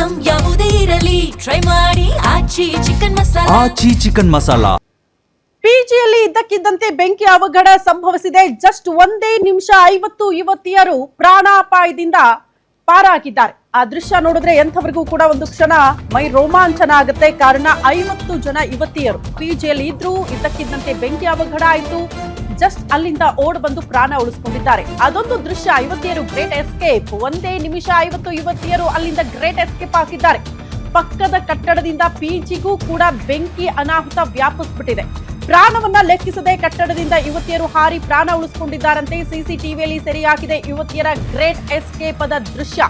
Item ಯಾವುದೇ ಇರಲಿ try ಮಾಡಿ ಆಚಿ ಚಿಕನ್ ಮಸಾಲಾ. ಪಿಜಿಯಲ್ಲಿ ಇದ್ದಕ್ಕಿದ್ದಂತೆ ಬೆಂಕಿ ಅವಘಡ ಸಂಭವಿಸಿದೆ. ಜಸ್ಟ್ ಒಂದೇ ನಿಮಿಷ 50 ಯುವತಿಯರು ಪ್ರಾಣಾಪಾಯದಿಂದ ಪಾರಾಗಿದ್ದಾರೆ. ಆ ದೃಶ್ಯ ನೋಡಿದ್ರೆ ಎಂಥವರಿಗೂ ಕೂಡ ಒಂದು ಕ್ಷಣ ಮೈ ರೋಮಾಂಚನ ಆಗುತ್ತೆ. ಕಾರಣ 50 ಜನ ಯುವತಿಯರು ಪಿಜಿಯಲ್ಲಿ ಇದ್ದಕ್ಕಿದ್ದಂತೆ ಬೆಂಕಿ ಅವಘಡ ಆಯಿತು. ಜಸ್ಟ್ ಅಲ್ಲಿಂದ ಓಡ್ ಬಂದು ಪ್ರಾಣ ಉಳಿಸಿಕೊಂಡಿದ್ದಾರೆ. ಅದೊಂದು ದೃಶ್ಯ. ಯುವತಿಯರು ಗ್ರೇಟ್ ಎಸ್ಕೇಪ್. ಒಂದೇ ನಿಮಿಷ 50 ಯುವತಿಯರು ಅಲ್ಲಿಂದ ಗ್ರೇಟ್ ಎಸ್ಕೇಪ್ ಆಗಿದ್ದಾರೆ. ಪಕ್ಕದ ಕಟ್ಟಡದಿಂದ ಪಿಜಿಗೂ ಕೂಡ ಬೆಂಕಿ ಅನಾಹುತ ವ್ಯಾಪಿಸ್ಬಿಟ್ಟಿದೆ. ಪ್ರಾಣವನ್ನ ಲೆಕ್ಕಿಸದೆ ಕಟ್ಟಡದಿಂದ ಯುವತಿಯರು ಹಾರಿ ಪ್ರಾಣ ಉಳಿಸಿಕೊಂಡಿದ್ದಾರಂತೆ. ಸಿಸಿಟಿವಿಯಲ್ಲಿ ಸೆರೆಯಾಗಿದೆ ಯುವತಿಯರ ಗ್ರೇಟ್ ಎಸ್ಕೇಪ್ ಅದ ದೃಶ್ಯ.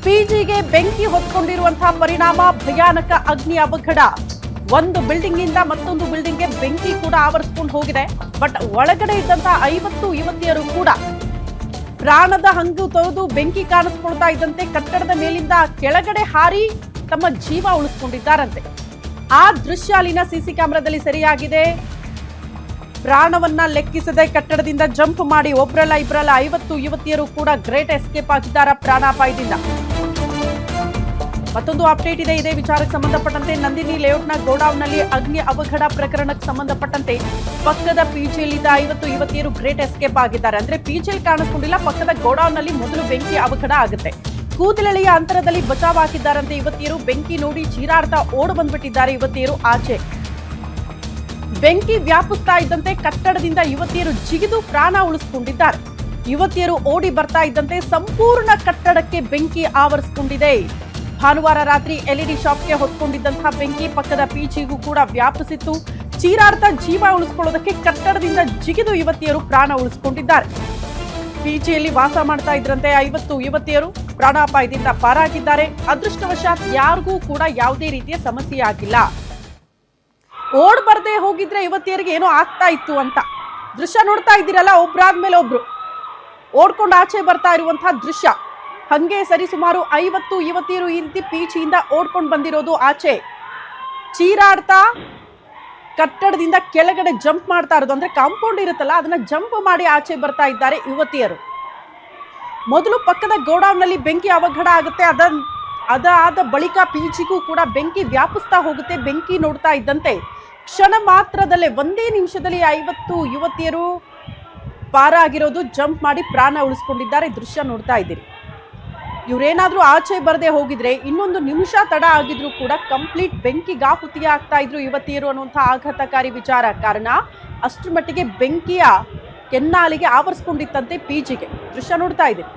ಪಿಜಿಗೆ ಬೆಂಕಿ ಹೊತ್ಕೊಂಡಿರುವಂತಹ ಪರಿಣಾಮ ಭಯಾನಕ ಅಗ್ನಿ ಅವಘಡ. ಒಂದು ಬಿಲ್ಡಿಂಗ್ ಇಂದ ಮತ್ತೊಂದು ಬಿಲ್ಡಿಂಗ್ ಗೆ ಬೆಂಕಿ ಕೂಡ ಆವರಿಸಿಕೊಂಡು ಹೋಗಿದೆ. ಬಟ್ ಒಳಗಡೆ ಇದ್ದಂತಹ 50 ಯುವತಿಯರು ಕೂಡ ಪ್ರಾಣದ ಹಂಗು ತೊರೆದು ಬೆಂಕಿ ಕಾಣಿಸ್ಕೊಳ್ತಾ ಇದ್ದಂತೆ ಕಟ್ಟಡದ ಮೇಲಿಂದ ಕೆಳಗಡೆ ಹಾರಿ ತಮ್ಮ ಜೀವ ಉಳಿಸಿಕೊಂಡಿದ್ದಾರಂತೆ. ಆ ದೃಶ್ಯ ಅಲ್ಲಿನ ಸಿಸಿ ಕ್ಯಾಮೆರಾದಲ್ಲಿ ಸೆರೆಯಾಗಿದೆ. ಪ್ರಾಣವನ್ನ ಲೆಕ್ಕಿಸದೆ ಕಟ್ಟಡದಿಂದ ಜಂಪ್ ಮಾಡಿ ಒಬ್ರಲ್ಲ ಇಬ್ರಲ್ಲ 50 ಯುವತಿಯರು ಕೂಡ ಗ್ರೇಟ್ ಎಸ್ಕೇಪ್ ಆಗಿದ್ದಾರೆ ಪ್ರಾಣಾಪಾಯದಿಂದ. ಮತ್ತೊಂದು ಅಪ್ಡೇಟ್ ಇದೆ. ಇದೇ ವಿಚಾರಕ್ಕೆ ಸಂಬಂಧಪಟ್ಟಂತೆ ನಂದಿನಿ ಲೇಔಟ್ನ ಗೋಡೌನ್ನಲ್ಲಿ ಅಗ್ನಿ ಅವಘಡ ಪ್ರಕರಣಕ್ಕೆ ಸಂಬಂಧಪಟ್ಟಂತೆ ಪಕ್ಕದ ಪಿಜಿಯಲ್ಲಿದ್ದ 50 ಯುವತಿಯರು ಗ್ರೇಟ್ ಎಸ್ಕೇಪ್ ಆಗಿದ್ದಾರೆ. ಅಂದ್ರೆ ಪಿಜಿಯಲ್ಲಿ ಕಾಣಿಸ್ಕೊಂಡಿಲ್ಲ, ಪಕ್ಕದ ಗೋಡೌನ್ನಲ್ಲಿ ಮೊದಲು ಬೆಂಕಿ ಅವಘಡ ಆಗುತ್ತೆ. ಕೂದಲೆಳೆಯ ಅಂತರದಲ್ಲಿ ಬಚಾವ್ ಹಾಕಿದ್ದಾರಂತೆ ಯುವತಿಯರು. ಬೆಂಕಿ ನೋಡಿ ಚೀರಾಡ್ತಾ ಓಡ್ ಬಂದ್ಬಿಟ್ಟಿದ್ದಾರೆ ಯುವತಿಯರು ಆಚೆ. ಬೆಂಕಿ ವ್ಯಾಪಿಸ್ತಾ ಇದ್ದಂತೆ ಕಟ್ಟಡದಿಂದ ಯುವತಿಯರು ಜಿಗಿದು ಪ್ರಾಣ ಉಳಿಸಿಕೊಂಡಿದ್ದಾರೆ. ಯುವತಿಯರು ಓಡಿ ಬರ್ತಾ ಇದ್ದಂತೆ ಸಂಪೂರ್ಣ ಕಟ್ಟಡಕ್ಕೆ ಬೆಂಕಿ ಆವರಿಸಿಕೊಂಡಿದೆ. ಭಾನುವಾರ ರಾತ್ರಿ ಎಲ್ಇಡಿ ಶಾಪ್ಗೆ ಹೊತ್ಕೊಂಡಿದ್ದಂತಹ ಬೆಂಕಿ ಪಕ್ಕದ ಪಿಜಿಗೂ ಕೂಡ ವ್ಯಾಪಿಸಿತ್ತು. ಚೀರಾಡ್ತಾ ಜೀವ ಉಳಿಸಿಕೊಳ್ಳೋದಕ್ಕೆ ಕಟ್ಟಡದಿಂದ ಜಿಗಿದು ಯುವತಿಯರು ಪ್ರಾಣ ಉಳಿಸಿಕೊಂಡಿದ್ದಾರೆ. ಪಿಜಿಯಲ್ಲಿ ವಾಸ ಮಾಡ್ತಾ ಇದ್ರಂತೆ 50 ಯುವತಿಯರು ಪ್ರಾಣಾಪಾಯದಿಂದ ಪಾರಾಗಿದ್ದಾರೆ. ಅದೃಷ್ಟವಶಾತ್ ಯಾರಿಗೂ ಕೂಡ ಯಾವುದೇ ರೀತಿಯ ಸಮಸ್ಯೆ ಆಗಿಲ್ಲ. ಓಡ್ ಬರ್ದೇ ಹೋಗಿದ್ರೆ ಯುವತಿಯರಿಗೆ ಏನೋ ಆಗ್ತಾ ಇತ್ತು ಅಂತ ದೃಶ್ಯ ನೋಡ್ತಾ ಇದ್ದೀರಲ್ಲ. ಒಬ್ರಾದ್ಮೇಲೆ ಒಬ್ರು ಓಡ್ಕೊಂಡು ಆಚೆ ಬರ್ತಾ ಇರುವಂತಹ ದೃಶ್ಯ. ಹಂಗೆ ಸರಿ ಸುಮಾರು 50 ಯುವತಿಯರು ಈ ರೀತಿ ಪಿಜಿಯಿಂದ ಓಡ್ಕೊಂಡು ಬಂದಿರೋದು ಆಚೆ. ಚೀರಾಡ್ತಾ ಕಟ್ಟಡದಿಂದ ಕೆಳಗಡೆ ಜಂಪ್ ಮಾಡ್ತಾ ಇರೋದು, ಅಂದ್ರೆ ಕಾಂಪೌಂಡ್ ಇರುತ್ತಲ್ಲ ಅದನ್ನ ಜಂಪ್ ಮಾಡಿ ಆಚೆ ಬರ್ತಾ ಇದ್ದಾರೆ ಯುವತಿಯರು. ಮೊದಲು ಪಕ್ಕದ ಗೋಡೌನ್ನಲ್ಲಿ ಬೆಂಕಿ ಅವಘಡ ಆಗುತ್ತೆ. ಅದಾದ ಬಳಿಕ ಪಿಜಿಗೂ ಕೂಡ ಬೆಂಕಿ ವ್ಯಾಪಿಸ್ತಾ ಹೋಗುತ್ತೆ. ಬೆಂಕಿ ನೋಡ್ತಾ ಇದ್ದಂತೆ ಕ್ಷಣ ಮಾತ್ರದಲ್ಲೇ ಒಂದೇ ನಿಮಿಷದಲ್ಲಿ 50 ಯುವತಿಯರು ಪಾರಾಗಿರೋದು, ಜಂಪ್ ಮಾಡಿ ಪ್ರಾಣ ಉಳಿಸ್ಕೊಂಡಿದ್ದಾರೆ. ದೃಶ್ಯ ನೋಡ್ತಾ ಇದ್ದೀರಿ. ಇವರೇನಾದ್ರೂ ಆಚೆ ಬರದೆ ಹೋಗಿದ್ರೆ ಇನ್ನೊಂದು ನಿಮಿಷ ತಡ ಆಗಿದ್ರು ಕೂಡ ಕಂಪ್ಲೀಟ್ ಬೆಂಕಿಗಾಹುತಿ ಆಗ್ತಾ ಇದ್ರು ಯುವತಿಯರು ಅನ್ನುವಂತಹ ಆಘಾತಕಾರಿ ವಿಚಾರ. ಕಾರಣ ಅಷ್ಟರ ಮಟ್ಟಿಗೆ ಬೆಂಕಿಯ ಕೆನ್ನಾಲಿಗೆ ಆವರಿಸ್ಕೊಂಡಿತ್ತಂತೆ ಪಿಜಿಗೆ. ದೃಶ್ಯ ನೋಡ್ತಾ ಇದ್ದೀರಿ.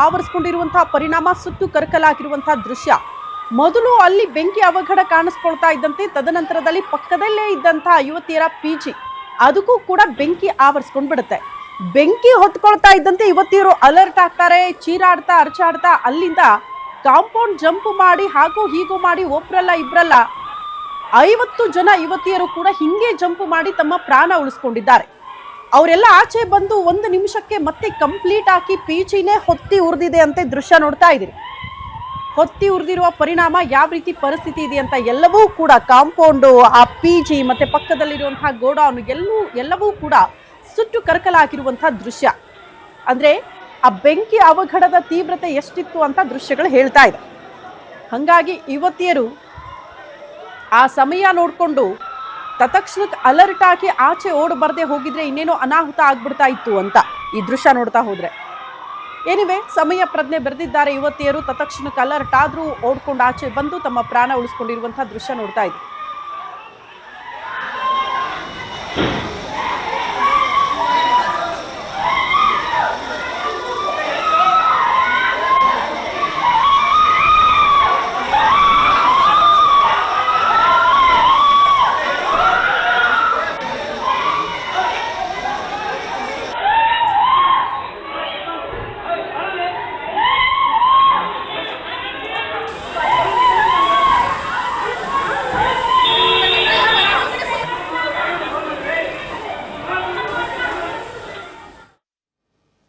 ಆವರಿಸಿಕೊಂಡಿರುವಂತಹ ಪರಿಣಾಮ ಸುತ್ತು ಕರಕಲಾಗಿರುವಂತಹ ದೃಶ್ಯ. ಮೊದಲು ಅಲ್ಲಿ ಬೆಂಕಿ ಅವಘಡ ಕಾಣಿಸ್ಕೊಳ್ತಾ ಇದ್ದಂತೆ ತದನಂತರದಲ್ಲಿ ಪಕ್ಕದಲ್ಲೇ ಇದ್ದಂತಹ ಯುವತಿಯರ ಪಿಜಿ ಅದಕ್ಕೂ ಕೂಡ ಬೆಂಕಿ ಆವರಿಸ್ಕೊಂಡ್ ಬಿಡುತ್ತೆ. ಬೆಂಕಿ ಹೊತ್ಕೊಳ್ತಾ ಇದ್ದಂತೆ ಯುವತಿಯರು ಅಲರ್ಟ್ ಆಗ್ತಾರೆ. ಚೀರಾಡ್ತಾ ಅರ್ಚಾಡ್ತಾ ಅಲ್ಲಿಂದ ಕಾಂಪೌಂಡ್ ಜಂಪ್ ಮಾಡಿ ಹಾಗೂ ಹೀಗೂ ಮಾಡಿ ಒಬ್ರಲ್ಲ ಇಬ್ರಲ್ಲ 50 ಜನ ಯುವತಿಯರು ಕೂಡ ಹಿಂಗೆ ಜಂಪ್ ಮಾಡಿ ತಮ್ಮ ಪ್ರಾಣ ಉಳಿಸ್ಕೊಂಡಿದ್ದಾರೆ. ಅವರೆಲ್ಲ ಆಚೆ ಬಂದು ಒಂದು ನಿಮಿಷಕ್ಕೆ ಮತ್ತೆ ಕಂಪ್ಲೀಟ್ ಆಗಿ ಪಿಜಿನೇ ಹೊತ್ತಿ ಉರಿದಿದೆ ಅಂತ ದೃಶ್ಯ ನೋಡ್ತಾ ಇದ್ದೀರಿ. ಹೊತ್ತಿ ಉರಿದಿರುವ ಪರಿಣಾಮ ಯಾವ ರೀತಿ ಪರಿಸ್ಥಿತಿ ಇದೆ ಅಂತ ಎಲ್ಲವೂ ಕೂಡ ಕಾಂಪೌಂಡು, ಆ ಪಿಜಿ ಮತ್ತೆ ಪಕ್ಕದಲ್ಲಿರುವಂತಹ ಗೋಡೌನ್ ಎಲ್ಲವೂ ಕೂಡ ಸುಟ್ಟು ಕರಕಲಾಗಿರುವಂತಹ ದೃಶ್ಯ. ಅಂದ್ರೆ ಆ ಬೆಂಕಿ ಅವಘಡದ ತೀವ್ರತೆ ಎಷ್ಟಿತ್ತು ಅಂತ ದೃಶ್ಯಗಳು ಹೇಳ್ತಾ ಇದೆ. ಹಾಗಾಗಿ ಯುವತಿಯರು ಆ ಸಮಯ ನೋಡಿಕೊಂಡು ತತ್ಕ್ಷಣಕ್ಕೆ ಅಲರ್ಟ್ ಆಗಿ ಆಚೆ ಓಡ್ ಬರದೆ ಹೋಗಿದ್ರೆ ಇನ್ನೇನೋ ಅನಾಹುತ ಆಗ್ಬಿಡ್ತಾ ಇತ್ತು ಅಂತ ಈ ದೃಶ್ಯ ನೋಡ್ತಾ ಹೋದ್ರೆ. ಏನಿವೆ, ಸಮಯ ಪ್ರಜ್ಞೆ ಬೆರೆದಿದ್ದಾರೆ ಯುವತಿಯರು. ತತ್ಕ್ಷಣಕ್ಕೆ ಅಲರ್ಟ್ ಆದ್ರೂ ಓಡ್ಕೊಂಡು ಆಚೆ ಬಂದು ತಮ್ಮ ಪ್ರಾಣ ಉಳಿಸ್ಕೊಂಡಿರುವಂತಹ ದೃಶ್ಯ ನೋಡ್ತಾ ಇದ್ದೀವಿ.